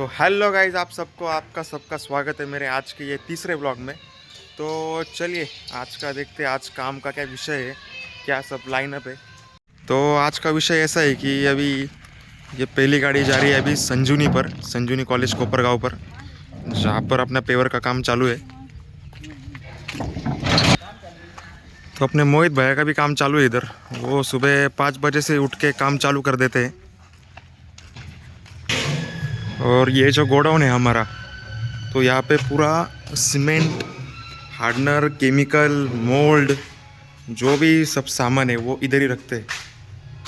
तो hello guys, आप सबको आपका सबका स्वागत है मेरे आज के ये तीसरे ब्लॉग में। तो चलिए आज का देखते हैं आज काम का क्या विषय है, क्या सब लाइनअप है। तो आज का विषय ऐसा है कि अभी ये पहली गाड़ी जा रही है अभी संजूनी कॉलेज कोपरगांव पर, जहाँ पर अपना पेवर का काम चालू है। तो अपने मोहित भैया का भी काम चालू है इधर। वो सुबह 5 बजे से उठ के काम चालू कर देते हैं। और ये जो गोडाउन है हमारा, तो यहाँ पे पूरा सीमेंट, हार्डनर, केमिकल, मोल्ड, जो भी सब सामान है वो इधर ही रखते हैं।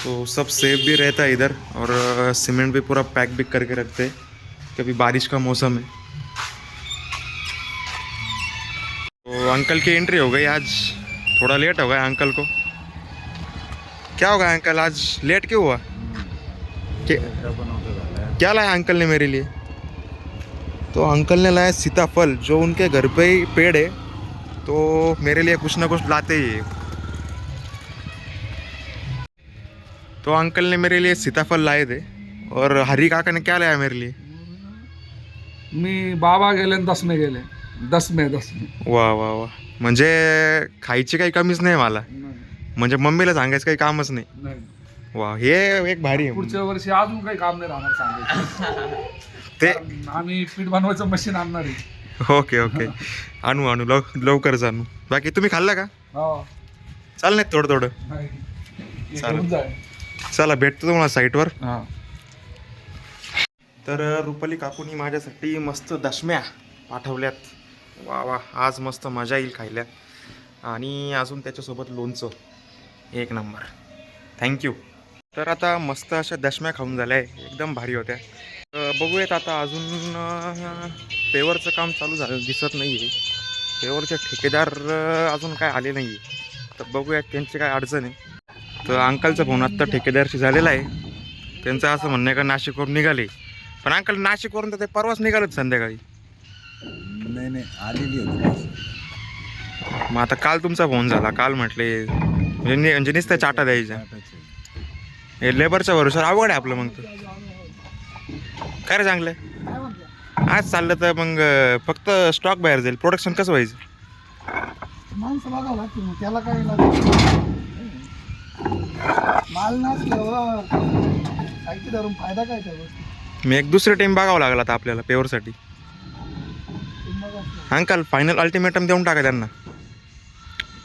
तो सब सेफ भी रहता है इधर, और सीमेंट भी पूरा पैक भी करके रखते हैं। कभी बारिश का मौसम है। तो अंकल की एंट्री हो गई आज, थोड़ा लेट हो गया अंकल को। क्या होगा अंकल, आज लेट क्यों हुआ? क्या लाया अंकल ने मेरे लिए? तो अंकल ने लाया सीताफल, जो उनके घर पे ही पेड़ है, तो मेरे लिए कुछ ना कुछ लाते ही है। तो अंकल ने मेरे लिए सीताफल लाए थे, और हरी काका ने क्या लाया मेरे लिए? मी बाबा गेले आणि 10 मे गेले 10 मे. वाह वाह वाह, म्हणजे खायची काही कमीच नाही मला, म्हणजे मम्मीला सांगायचं काही कामच नाही. वाह, हे एक भारी आहे. पुढच्या वर्षी अजून काही काम नाही राहणार सांगायचं. ते आम्ही पीठ बनवायचं मशीन आणणार आहे. ओके ओके, आणू आणू लवकरच आणू. बाकी तुम्ही खाल्ला का? हो. चाल नाही थोडं थोडं. नाही. चालेल. घेऊन जाय. चला भेटतो तुम्हाला साईटवर. हा. तर रुपाली काकूनी माझ्यासाठी मस्त दशम्या पाठवल्यात. वा वा, आज मस्त मजा येईल खायला. आणि अजून त्याच्यासोबत लोणचं, एक नंबर. थँक्यू. तर आता मस्त अशा दशम्या खाऊन झाल्या आहे, एकदम भारी होत्या. बघूयात आता अजून पेवरचं काम चालू झालं दिसत नाही आहे. पेवरचे ठेकेदार अजून काय आले नाही आहे, तर बघूयात त्यांची काय अडचण आहे. तर अंकलचा फोन आत्ता ठेकेदारशी झालेला आहे. त्यांचं असं म्हणणं आहे का नाशिकवरून निघाले, पण अंकल नाशिकवरून तर ते परवाच निघालेत संध्याकाळी. नाही आलेली होती. मग आता काल तुमचा फोन झाला, काल म्हटले म्हणजे नुसत्या चाटा द्यायच्या. हे लेबरच्या भरोशावर अवघड आहे आपलं. मग तर काय रे चांगलं आहे, आज चाललं तर मग फक्त स्टॉक बाहेर जाईल, प्रोडक्शन कसं व्हायचं? माणसं बघावं लागतील मग, त्याला काय लागेल. माल नसल्यावर साहित्य धरून फायदा काय त्या गोष्टी. मी एक दुसरी टीम बघावं लागला आता आपल्याला पेवरसाठी. अंकल फायनल अल्टिमेटम देऊन टाका त्यांना,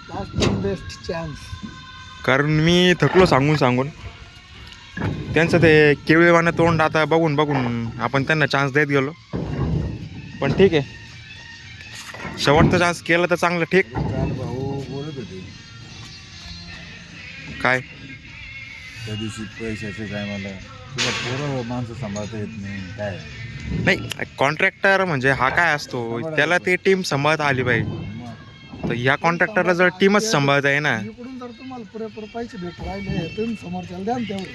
लास्ट बेस्ट चान्स. कारण मी थकलो सांगून. त्यांचं ते केवळेवानं तोंड आता बघून आपण त्यांना चान्स देत गेलो. पण ठीक आहे, शेवटचा चान्स केला तर चांगलं. ठीक. काल भाऊ बोलत होते काय त्या दिवशी पैशाचे काय, मला तुला पोरं माणसं सांभाळता येत नाही काय. नाही, कॉन्ट्रॅक्टर म्हणजे हा काय असतो, त्याला ते टीम सांभाळता आली पाहिजे. तर ह्या कॉन्ट्रॅक्टरला जर टीमच सांभाळता आहे ना. इकडून जर तुम्हाला पुरेपूर पैसे भेटू राहिले तुम्ही समोरच्याला द्या ना तेवढे.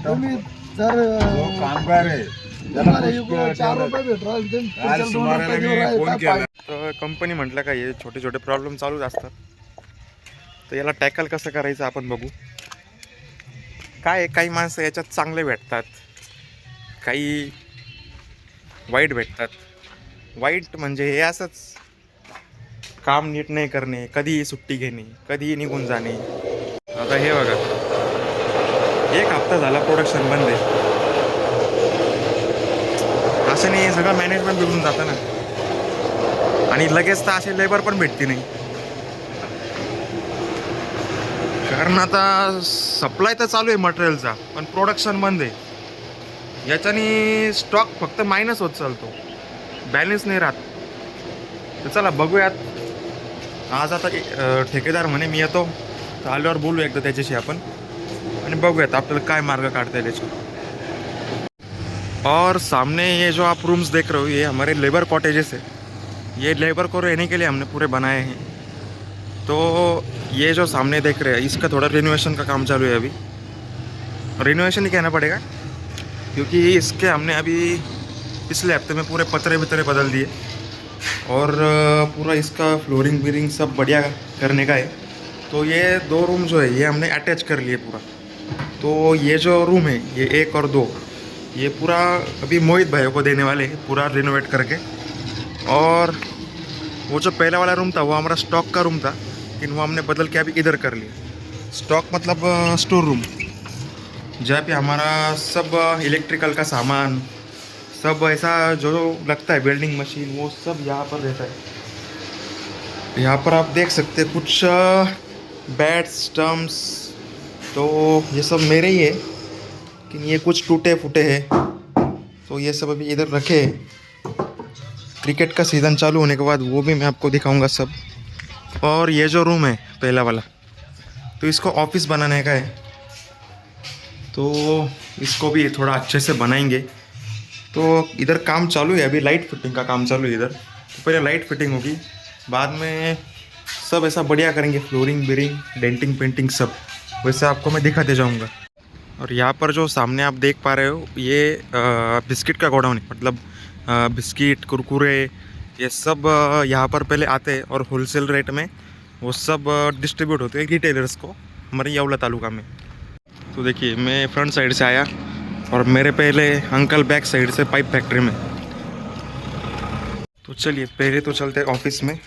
तुम्ही जर कामगार आहे तुम्हाला इकडून 4 रुपये भेटू राहिले, तुम्ही पुढच्याला 2 रुपये देऊ राहिले, काय फायदा? तर कंपनी म्हटलं का हे छोटे प्रॉब्लेम चालूच असतात. तर याला टॅकल कसं करायचं आपण बघू. काय काही माणसं याच्यात चांगले भेटतात, काही वाईट भेटतात. वाईट म्हणजे हे असंच काम नीट नाही करणे, कधीही सुट्टी घेणे, कधीही निघून जाणे. आता हे बघा, 1 हप्ता झाला प्रोडक्शन बंद आहे. असं नाही, सगळं मॅनेजमेंट बिघडून जातं ना. आणि लगेच तर असे लेबर पण भेटते नाही, कारण आता सप्लाय तर चालू आहे मटेरियलचा, पण प्रोडक्शन बंद आहे. याच्याने स्टॉक फक्त मायनस होत चालतो, बॅलेन्स नाही राहत. तर चला बघूयात. आज आता ठेकेदार म्हणे मी येतो, तर आल्यावर बोलू एकदा त्याच्याशी आपण, आणि बघूयात आपल्याला काय मार्ग काढता येईल याच्यावर. और सामने ये जो आप रूम्स देख रहे हो, ये हमारे लेबर कॉटेजेस है. ये लेबर को रहने के लिए हमने पूरे बनाए हैं. तो ये जो सामने देख रहे हैं, इसका थोड़ा रिनोवेशन का काम चालू है अभी. रिनोवेशन ही कहना पड़ेगा, क्योंकि इसके हमने अभी पिछले हफ्ते में पूरे पतरे बदल दिए, और पूरा इसका फ्लोरिंग बीरिंग सब बढ़िया करने का है. तो ये 2 रूम जो है ये हमने अटैच कर लिए पूरा. तो ये जो रूम है ये 1 और 2, ये पूरा अभी मोहित भाई को देने वाले हैं पूरा रिनोवेट करके। और वो जो पहला वाला रूम था वो हमारा स्टॉक का रूम था, लेकिन वो हमने बदल के अभी इधर कर लिया। स्टॉक मतलब स्टोर रूम, जहाँ पे हमारा सब इलेक्ट्रिकल का सामान, सब ऐसा जो लगता है वेल्डिंग मशीन, वो सब यहाँ पर रहता है। यहाँ पर आप देख सकते हैं कुछ बैट्स स्टम्प्स, तो ये सब मेरे ही है, लेकिन ये कुछ टूटे फूटे हैं, तो ये सब अभी इधर रखे हैं। क्रिकेट का सीज़न चालू होने के बाद वो भी मैं आपको दिखाऊंगा सब। और ये जो रूम है पहला वाला, तो इसको ऑफिस बनाने का है, तो इसको भी थोड़ा अच्छे से बनाएंगे। तो इधर काम चालू है, अभी लाइट फिटिंग का काम चालू है इधर। तो पहले लाइट फिटिंग होगी, बाद में सब ऐसा बढ़िया करेंगे, फ्लोरिंग बिरिंग डेंटिंग पेंटिंग सब वैसे आपको मैं दिखाते जाऊंगा। और यहाँ पर जो सामने आप देख पा रहे हो ये बिस्किट का गोडाउन है, मतलब बिस्किट कुरकुरे ये सब यहाँ पर पहले आते हैं और होलसेल रेट में वो सब डिस्ट्रीब्यूट होते हैं रिटेलर्स को हमारे येवला तालुका में। तो देखिए मैं फ्रंट साइड से आया और मेरे पहले अंकल बैक साइड से पाइप फैक्ट्री में। तो चलिए पहले तो चलते हैं ऑफिस में।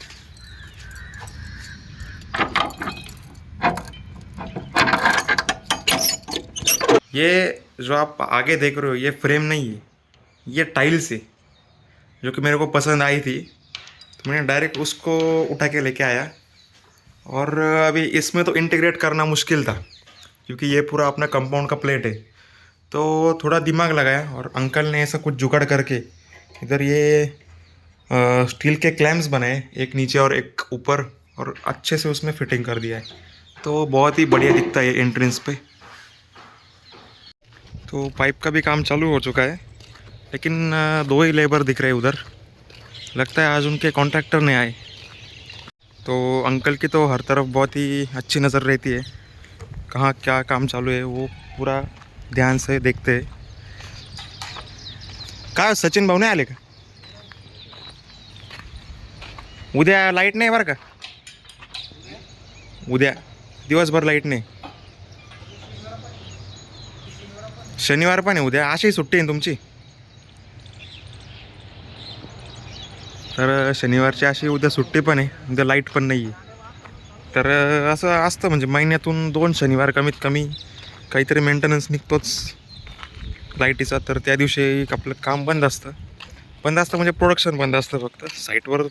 ये जो आप आगे देख रहे हो ये फ्रेम नहीं है, ये टाइल्स है, जो कि मेरे को पसंद आई थी, तो मैंने डायरेक्ट उसको उठा के लेके आया। और अभी इसमें तो इंटीग्रेट करना मुश्किल था, क्योंकि ये पूरा अपना कंपाउंड का प्लेट है, तो थोड़ा दिमाग लगाया और अंकल ने ऐसा कुछ जुगाड़ करके इधर ये स्टील के क्लैम्प्स बनाए, एक नीचे और एक ऊपर, और अच्छे से उसमें फिटिंग कर दिया है। तो बहुत ही बढ़िया दिखता है एंट्रेंस पे। तो पाइप का भी काम चालू हो चुका है, लेकिन दो ही लेबर दिख रहे हैं उधर, लगता है आज उनके कॉन्ट्रैक्टर ने आए। तो अंकल की तो हर तरफ बहुत ही अच्छी नज़र रहती है, कहाँ क्या काम चालू है वो पूरा ध्यान से देखते हैं। काय सचिन भाऊ नाही आले का? उद्या लाईट नाही बरं का, उद्या दिवसभर लाईट नाही, शनिवार पण आहे उद्या, अशी सुट्टी आहे तुमची? तर शनिवारची अशी उद्या सुट्टी पण आहे, उद्या लाईट पण नाही आहे। तर असं असतं, म्हणजे महिन्यातून 2 शनिवार कमीत कमी काहीतरी मेंटेनन्स निघतोच लाईटीचा, तर त्या दिवशी आपलं काम बंद असतं म्हणजे प्रोडक्शन बंद असतं, फक्त साईटवर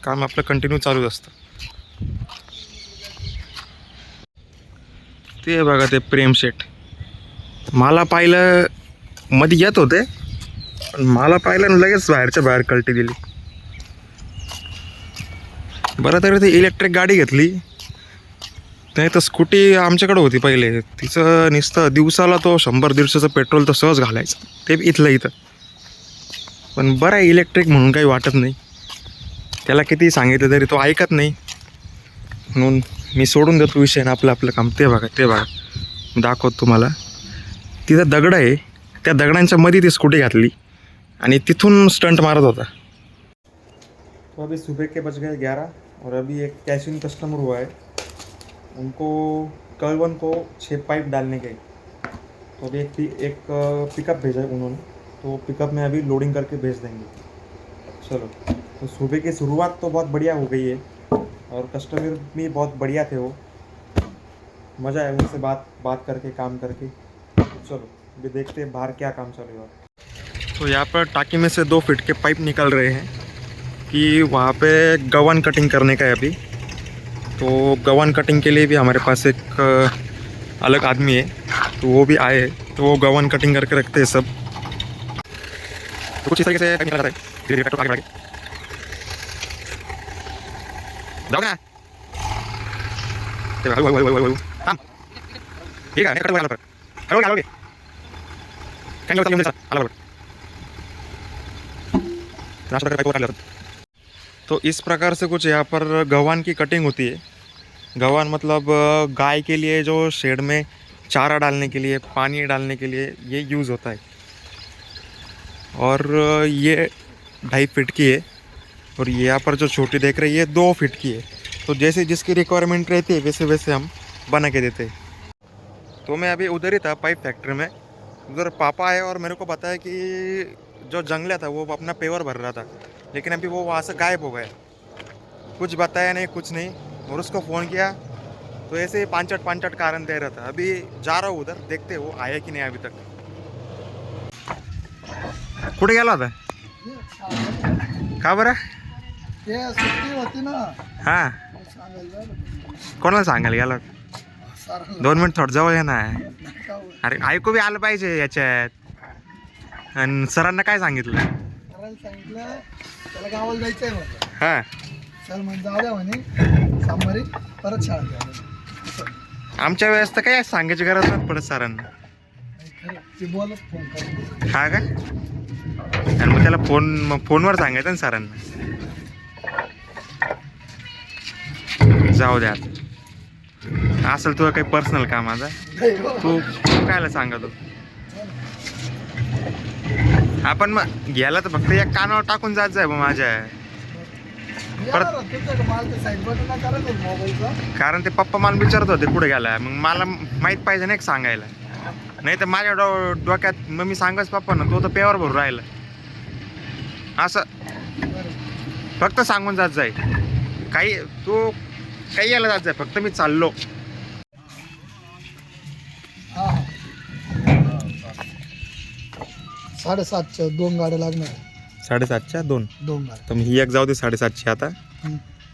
काम आपलं कंटिन्यू चालूच असतं। ते बघा ते प्रेम शेठ, मला पाहिलं मध्ये येत होते, पण मला पाहिलं आणि लगेच बाहेरच्या बाहेर कल्टी दिली। बरं तरी ती इलेक्ट्रिक गाडी घेतली, नाही तर स्कूटी आमच्याकडे होती पहिले, तिचं नुसतं दिवसाला तो 100-150चं पेट्रोल तर सहज घालायचं, ते इथलं इथं। पण बरं आहे इलेक्ट्रिक म्हणून काही वाटत नाही, त्याला किती सांगितलं तरी तो ऐकत नाही, म्हणून मी सोडून देतो विषय ना, आपलं आपलं काम। ते बघा दाखवतो तुम्हाला, तिथं दगड आहे, त्या दगडांच्या मध्ये ती स्कूटी घातली आणि तिथून स्टंट मारत होता। तो अभी सुबह के बज गए 11 और अभी एक कैश इन कस्टमर हुआ है, उनको कल को 6 पाइप डालने गए, तो अभी एक पिकअप भेजा है उन्होंने, तो पिकअप में अभी लोडिंग करके भेज देंगे। चलो, तो सुबह की शुरुआत तो बहुत बढ़िया हो गई है और कस्टमर भी बहुत बढ़िया थे, वो मज़ा आया उनसे बात करके काम करके। चलो अभी देखते हैं बाहर क्या काम चलेगा। तो यहाँ पर टाकी में से 2 फीट के पाइप निकल रहे हैं कि वहाँ पे गवन कटिंग करने का है अभी। तो गवन कटिंग के लिए भी हमारे पास एक अलग आदमी है, तो वो भी आए हैं, तो वो गवन कटिंग करके रखते हैं सब। तो कुछ इस तरीके से निकल रहा है, धीरे धीरे आगे बढ़ाके जाओ ना, ठीक है कट लगा पर आलोगे क्या होता है ये अलग रास्ता का कर लेते। तो इस प्रकार से कुछ यहाँ पर गवान की कटिंग होती है। गवान मतलब गाय के लिए जो शेड में चारा डालने के लिए, पानी डालने के लिए ये यूज़ होता है। और ये 2.5 फीट की है, और ये यहाँ पर जो छोटी देख रही है 2 फीट की है। तो जैसे जिसकी रिक्वायरमेंट रहती है वैसे वैसे हम बना के देते हैं। तो मैं अभी उधर ही था पाइप फैक्ट्री में, उधर पापा आए और मेरे को बताया कि जो जंगला था वो अपना पेवर भर रहा था, लेकिन अभी वो वहाँ से गायब हो गया, कुछ बताया नहीं कुछ नहीं। और उसको फ़ोन किया तो ऐसे ही पांचट पांचट कारण दे रहा था। अभी जा रहा हूँ उधर, देखते हो आया कि नहीं अभी तक। कुठे गेला होता? का बरं? ते सुट्टी होती ना, हां, मग सांगायला झालं. कोणाला सांगायला गेला होता? सरांना 2 मिनिट थोडं जवळ ये ना. का हो? अरे ऐकू बी आलं पाहिजे याच्यात. आणि सरांना काय सांगितलं? सरांना सांगितलं त्याला गावाला जायचंय म्हणलं. हां, सर म्हणजे जाऊ द्या म्हणे, सोमवारी परत शाळा द्या. आमच्या वेळेस तर काय सांगायची गरज नाही पडत सरांना. खरं ते बोलत फोन कर. हा का? आणि मग त्याला फोनवर सांगायचं ना सरांना. जाऊ द्या आता. असेल तुझं काही पर्सनल काम माझा, तू कायला सांगा तू. आपण मग गेला तर फक्त एक कानावर टाकून जात जाय बा माझ्या. कारण ते पप्पा मला विचारत होते कुठे गेला, मग मला माहीत पाहिजे ना एक सांगायला. नाही तर माझ्या डोक्यात मग मी सांगाच पप्पा ना, तो तर पेवर भरून राहिला असं. फक्त सांगून जात जाय काही, तू काही यायला जात जाय, फक्त मी चाललो. हा 7:30च्या 2 गाड्या लागणार. 7:30च्या 2. 2 गाड्या. तर मग ही एक जाऊ दे 7:30ची आता.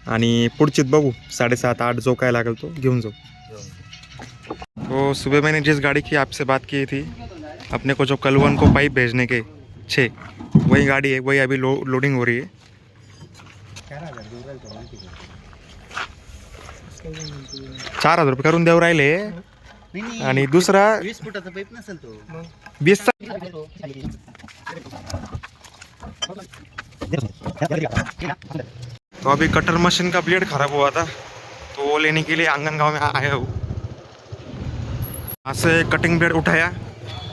आणि पुढचीच बघू 7:30 8 जो काय लागेल तो घेऊन जाऊ. तो सुबह मैंने जिस गाड़ी की आपसे बात की थी, अपने को जो कलवन को पाइप भेजने के 6, वही गाड़ी है, वही अभी लोडिंग हो रही है. 4,000 रुपये करून देऊ राहिले. आणि दुसरा 20 फुटाचा पाईप नसेल तो. 20चा. तो अभी कटर मशीन का ब्लेड खराब हुआ था, तो वो लेने के लिए आंगनगांव में आया हूँ. वहाँ से कटिंग ब्लेड उठाया,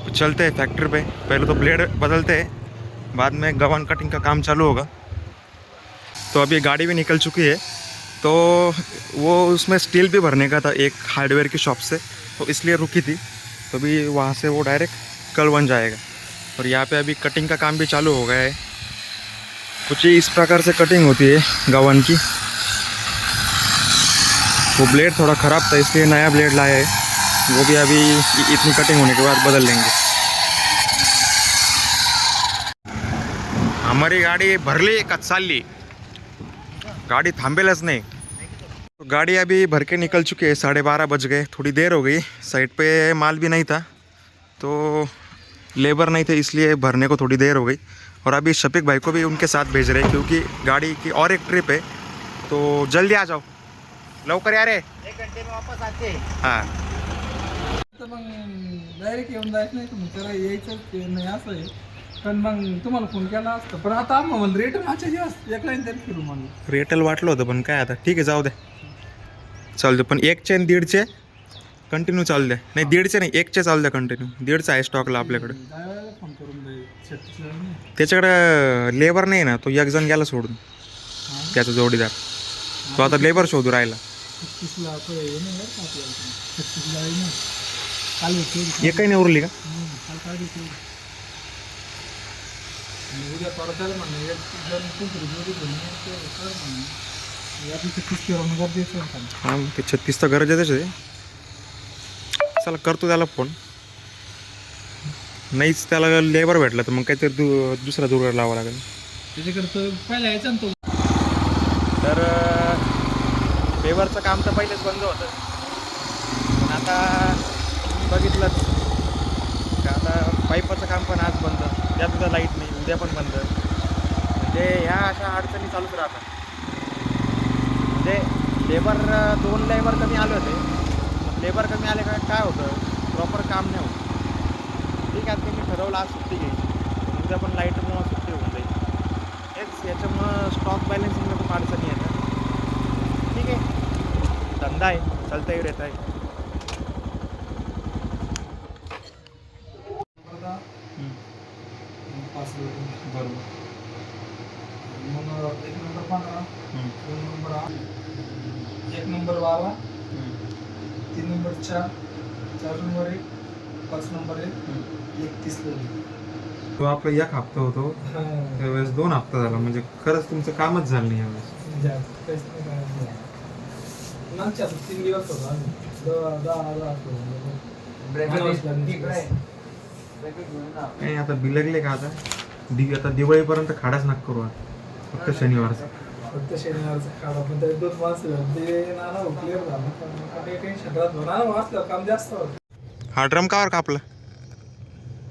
तो चलते हैं फैक्ट्री पे. पहले तो ब्लेड बदलते हैं, बाद में गवन कटिंग का काम चालू होगा. तो अभी गाड़ी भी निकल चुकी है, तो वो उसमें स्टील भी भरने का था एक हार्डवेयर की शॉप से, तो इसलिए रुकी थी. तो अभी वहाँ से वो डायरेक्ट कलवन जाएगा. और यहाँ पे अभी कटिंग का काम भी चालू हो गया है. कुछ इस प्रकार से कटिंग होती है गवन की. वो ब्लेड थोड़ा ख़राब था, इसलिए नया ब्लेड लाया है. वो भी अभी इतनी कटिंग होने के बाद बदल लेंगे. हमारी गाड़ी भरली का चालली, गाड़ी थांबेलच नहीं. तो गाड़ी अभी भर के निकल चुकी है. 12:30 बज गए, थोड़ी देर हो गई. साइड पे माल भी नहीं था, तो लेबर नहीं थे, इसलिए भरने को थोड़ी देर हो गई. और अभी शफीक भाई को भी उनके साथ भेज रहे हैं, क्योंकि गाड़ी की और एक ट्रिप है. तो जल्दी आ जाओ, लवकर या रे. 1 घंटे में वापस आते हैं. हां, तर मग डायरेक्ट येऊन जायचं नाही, तुम्ही त्याला यायचं नाही असं आहे. पण मग तुम्हाला फोन केला असतं, पण आता म्हणून रेट माझ्या दिवस एक लाईन तरी फिरू म्हणून. रेटल वाटलं होतं, पण काय आता ठीक आहे, जाऊ दे, चालू दे. पण 1चे आणि 1.5चे कंटिन्यू चालू द्या. नाही 1.5चे नाही, 1चे चालू द्या कंटिन्यू. 1.5चा आहे स्टॉकला आपल्याकडे. जायला फोन करून दे. 36 ला नाही. त्याच्याकडे लेबर नाही ना, तो एक जण गेला सोडून, त्याचा जोडीदार. तो आता लेबर शोधू राहिला. 36 ला तो हे नाही बरं का आपल्याला. 36 ला आहे ना. काल होते. एकही नाही उरली का? काल काढली होती. आणि उद्या परत त्याला म्हणलं एक जण कुठे जोडी घेऊन ये, ते कर म्हणून. या दिवशी 36 किलोमीटर गरजेचं आहे का? हां, ते 36 तर गरजेचंच आहे. चला करतो त्याला फोन. नाहीच त्याला लेबर भेटला तर मग काहीतरी दुसरा जुगाड लावा लागेल. त्याच्याकडे तर पहिला यायचा ना तो. तर पेवरचं काम तर पहिलेच बंद होतं, पण आता बघितलंच का आता पाईपाचं काम पण आज बंद. त्यात सुद्धा लाईट नाही, उद्या पण बंद. म्हणजे ह्या अशा अडचणी चालूच राहतात. म्हणजे दोन लेबर कमी आले होते. लेबर कमी आले का काय होतं, प्रॉपर काम नाही होत. ठीक आहे, ते मी ठरवलं आज सुट्टी घ्यायची, उद्या पण लाईटमुळं सुट्टी होऊन जाईल. हेच याच्यामुळं स्टॉक बॅलन्सिंगला खूप अडचणी येतात. ठीक आहे, धंदा आहे, चलता ही रहता है. बरोबर. मग 1 number 15, 2 number 8, 1 number 12, 3 number 4, 4 number 1, 5 number आहे 31 ला. तो आपला एक हप्ता होतो हा. त्यावेळेस 2 हप्ता झाला म्हणजे खरंच तुमचं कामच झालं नाही यावेळेस. म्हणजे काहीच नाही करायचं. मागच्या 3 दिवस होतो आम्ही. 10 नाही आता बिलगले का आता दिवाळीपर्यंत खाडाच नका करू आता. फक्त शनिवारचा. फक्त शनिवारचं काढा पण ते 2 माणसं ते नाना क्लिअर झालं पण ते टेन्शन राहत नाना वाचलं काम जास्त होतं. हा ड्रम कावर कापला?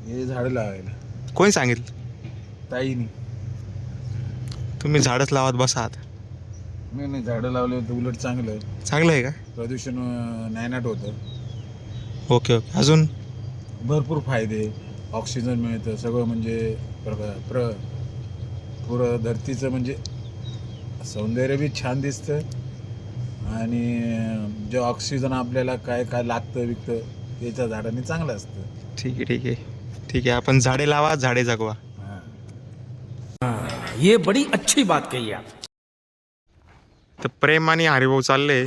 हे झाडं लावायला कोणी सांगितलं? ताईनी. तुम्ही झाडच लावत बसा आता. नाही झाडं लावले तर उलट चांगलं आहे. चांगलं आहे का? प्रदूषण नायनाट होतं. Okay okay. अजून भरपूर फायदे. ऑक्सिजन मिळतं सगळं म्हणजे पुरं धरतीचं म्हणजे सौंदर्य बी छान दिसतं आणि जे ऑक्सिजन आपल्याला काय काय लागतं विकतं याच्या झाडांनी चांगलं असतं. ठीक आहे ठीक आहे ठीक आहे. आपण झाडे लावा झाडे जगवा. ये बड़ी अच्छी बात कही आप. तर प्रेम आणि हरिभाऊ चालले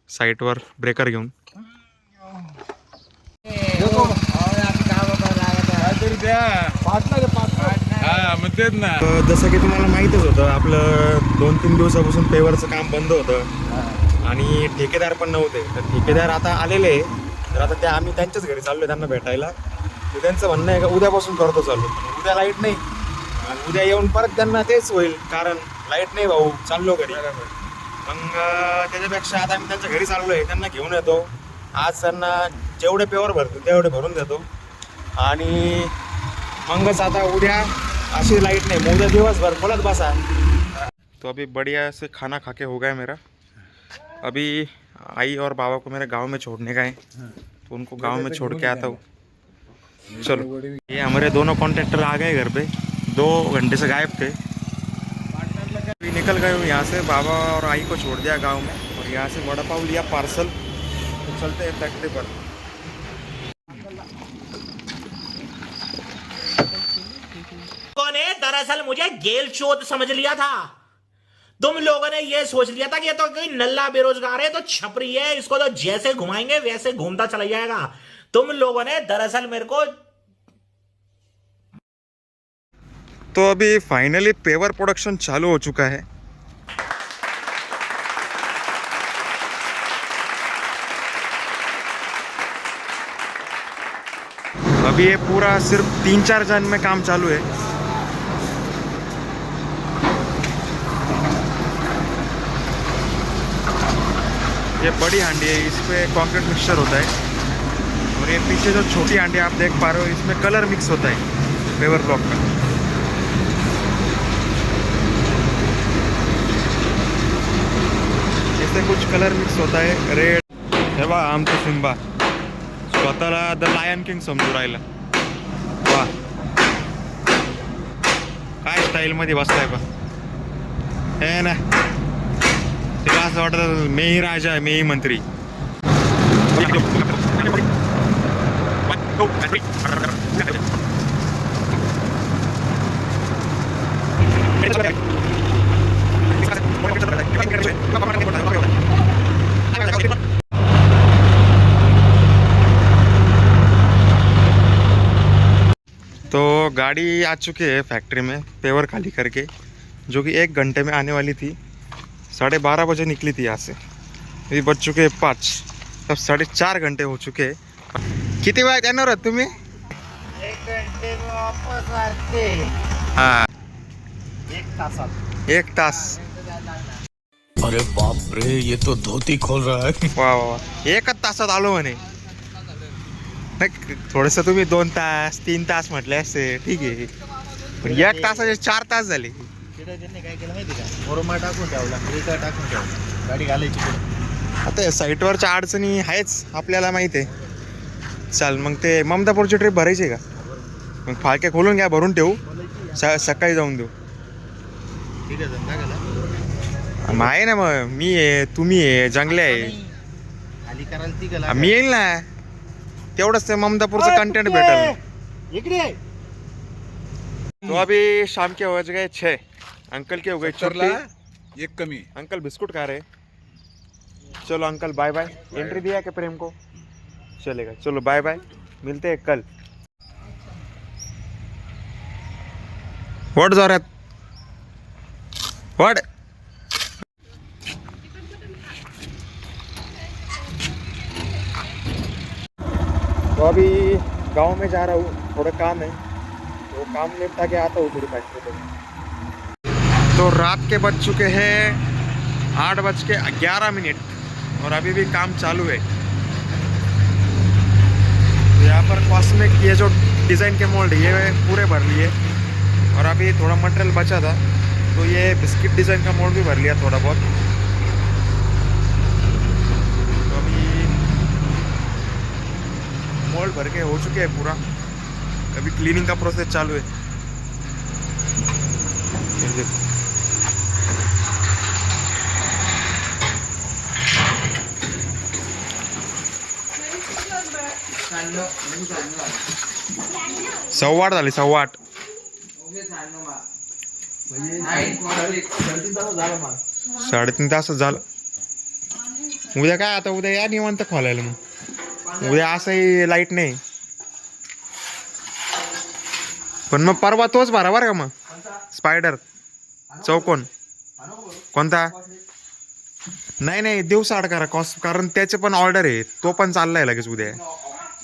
साईटवर ब्रेकर घेऊन. काहीतरी द्या. हा मग तेच ना. जसं की तुम्हाला माहीतच होतं आपलं 2-3 दिवसापासून पेवरचं काम बंद होतं आणि ठेकेदार पण नव्हते. तर ठेकेदार आता आलेले तर आता आम्ही त्यांच्याच घरी चाललो त्यांना भेटायला. तर त्यांचं म्हणणं आहे का उद्यापासून करतो चालू. उद्या लाईट नाही आणि उद्या येऊन परत त्यांना तेच होईल कारण लाईट नाही भाऊ चाललो घरी. मग त्याच्यापेक्षा आता आम्ही त्यांच्या घरी चाललो आहे त्यांना घेऊन येतो. आज त्यांना जेवढे पेवर भरतो तेवढे भरून देतो आणि मगच आता उद्या अशी लाइट नहीं मुझे दिवसभर बोलत बसा. तो अभी बढ़िया से खाना खा के हो गया मेरा. अभी आई और बाबा को मेरे गांव में छोड़ने का है तो उनको गांव में छोड़ के आता हूँ. चलो ये हमारे दोनों कॉन्ट्रैक्टर आ गए घर पे. 2 घंटे से गायब थे. अभी निकल गए हूँ यहाँ से. बाबा और आई को छोड़ दिया गांव में और यहाँ से वड़ा पाव लिया पार्सल. तो चलते हैं फैक्ट्री पर. ने दरअसल मुझे गेल चोद समझ लिया था. तुम लोगों ने ये सोच लिया था कि ये तो कोई नल्ला बेरोजगार है तो छपरी है इसको तो जैसे घुमाएंगे वैसे घूमता चला जाएगा. तुम लोगों ने दरअसल मेरे को. तो अभी फाइनली पेवर प्रोडक्शन चालू हो चुका है. अभी ये पूरा सिर्फ 3-4 जन में काम चालू है. ये बड़ी हांडी है इस पे कंक्रीट मिक्सचर होता है और ये पीछे जो छोटी हांडी आप देख पा रहे हो इसमें कलर मिक्स होता है पेवर ब्लॉक का. इससे कुछ कलर मिक्स होता है. रेड हे बा आमचं सिम्बा स्वतःला द लायन किंग समजू राहिला. वा काय स्टाईलमध्ये बसलाय बा. हे ना तिला असं वाटतं मीही राजा मीही मंत्री. तो गाड़ी आ चुकी है फैक्ट्री में पेवर खाली करके जो कि 1 घंटे में आने वाली थी. 12:30 बजे निकली थी यहाँ से. अभी बज चुके 5. तब 4.5 घंटे हो चुके हैं. किती वेळात येणार आहात तुम्ही? 1 घंटे में वापस आते. हाँ 1 तासात. 1 तास. अरे बाप रे ये तो धोती खोल रहा है. वा वा वा. 1 तासात आलो म्हणे. थोडंसं तुम्ही 2 तास 3 तास म्हटले असते ठीक आहे पण 1 तासाचे 4 तास झाले. तिथे त्यांनी काय केलं माहिती का मोरमा टाकून ठेवला ब्रेकर टाकून ठेवला गाडी घालायची पुढे. आता साईटवरच्या अडचणी आहेच आपल्याला माहिती आहे. चाल मग ते ममदापूरची ट्रिप भरायची आहे का? मग फाळके खोलून घ्या भरून ठेवू सकाळी जाऊन देऊ. ठीक आहे टाकायला आहे ना मग मी आहे तुम्ही आहे जंगले आहे खाली करायला ती गेला मी येईल ना तेवढंच ते ममदापूरचं कंटेंट भेटेल. इकडे तो अभी शाम के हो गए 6. अंकल के हो गए तरला छुट्टी. एक कमी. अंकल बिस्कुट खा रहे. चलो अंकल बाय बाय. एंट्री दिया क्या प्रेम को? चलेगा चलो बाय बाय. मिलते हैं कल। व्हाट जोरात व्हाट। तो अभी गांव में जा रहा हूँ, थोड़ा काम है, तो काम निपटा के आता हूँ थोड़ी फैक्ट्री पे। तो रात के बज चुके हैं 8:11 और अभी भी काम चालू है। तो यहाँ पर कॉस्मिक ये जो डिज़ाइन के मोल्ड ये पूरे भर लिए और अभी थोड़ा मटेरियल बचा था, तो ये बिस्किट डिज़ाइन का मोल्ड भी भर लिया थोड़ा बहुत। तो अभी मोल्ड भर के हो चुके हैं पूरा, अभी क्लीनिंग का प्रोसेस चालू है। ये देखो। सव्वा आठ झाली, सव्वा आठ। साडेतीन तासच झालं। उद्या काय आता, उद्या या निवांत खोलायला मग, उद्या असंही लाईट नाही, पण मग परवा तोच बरोबर का मग स्पायडर चौकोन कोणता? नाही नाही दिवसा आड करा कॉस्ट, कारण त्याचे पण ऑर्डर आहे, तो पण चाललाय लगेच उद्या।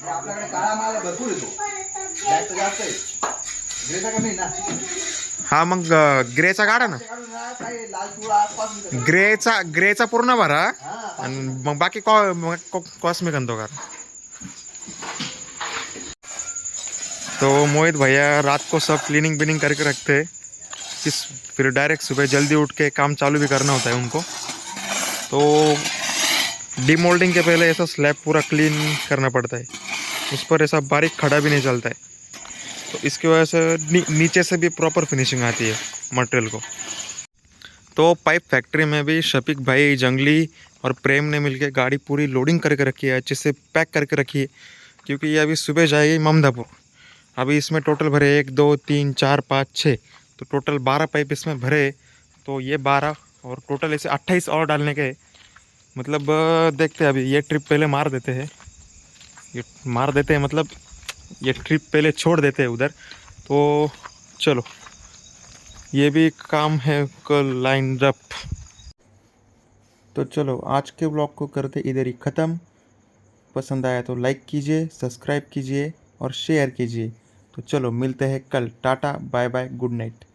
आपल्याकडे काळा माल भरपूर येतो, जास्त जास्त आहे, ग्रेचा कमी ना, हा मग ग्रेचा काढा ना, काही लाल पिवळा आसपास ग्रेचा पूर्ण भरा आणि मग बाकी कॉस्मिक आणतो का। तो मोहित भैया रात को सब क्लीनिंग बिनिंग करके रखते हैं, फिर डायरेक्ट सुबह जल्दी उठ के काम चालू भी करना होता है उनको। तो डीमोल्डिंग के पहले ऐसा स्लैब पूरा क्लीन करना पड़ता है, उस पर ऐसा बारीक खड़ा भी नहीं चलता है, तो इसकी वजह से नीचे से भी प्रॉपर फिनिशिंग आती है मटेरियल को। तो पाइप फैक्ट्री में भी शफीक भाई, जंगली और प्रेम ने मिलके गाड़ी पूरी लोडिंग करके रखी है, अच्छे से पैक करके रखी है, क्योंकि ये अभी सुबह जाएगी ममदापुर। अभी इसमें टोटल भरे 1 2 3 4 5 6, तो टोटल 12 पाइप इसमें भरे, तो ये 12 और टोटल ऐसे 28 और डालने के, मतलब देखते हैं अभी ये ट्रिप पहले मार देते हैं, ये मार देते हैं मतलब ये ट्रिप पहले छोड़ देते हैं उधर। तो चलो ये भी काम है कल लाइन अप। तो चलो आज के ब्लॉग को करते इधर ही ख़त्म। पसंद आया तो लाइक कीजिए, सब्सक्राइब कीजिए और शेयर कीजिए। तो चलो मिलते हैं कल। Tata bye bye, good Knight.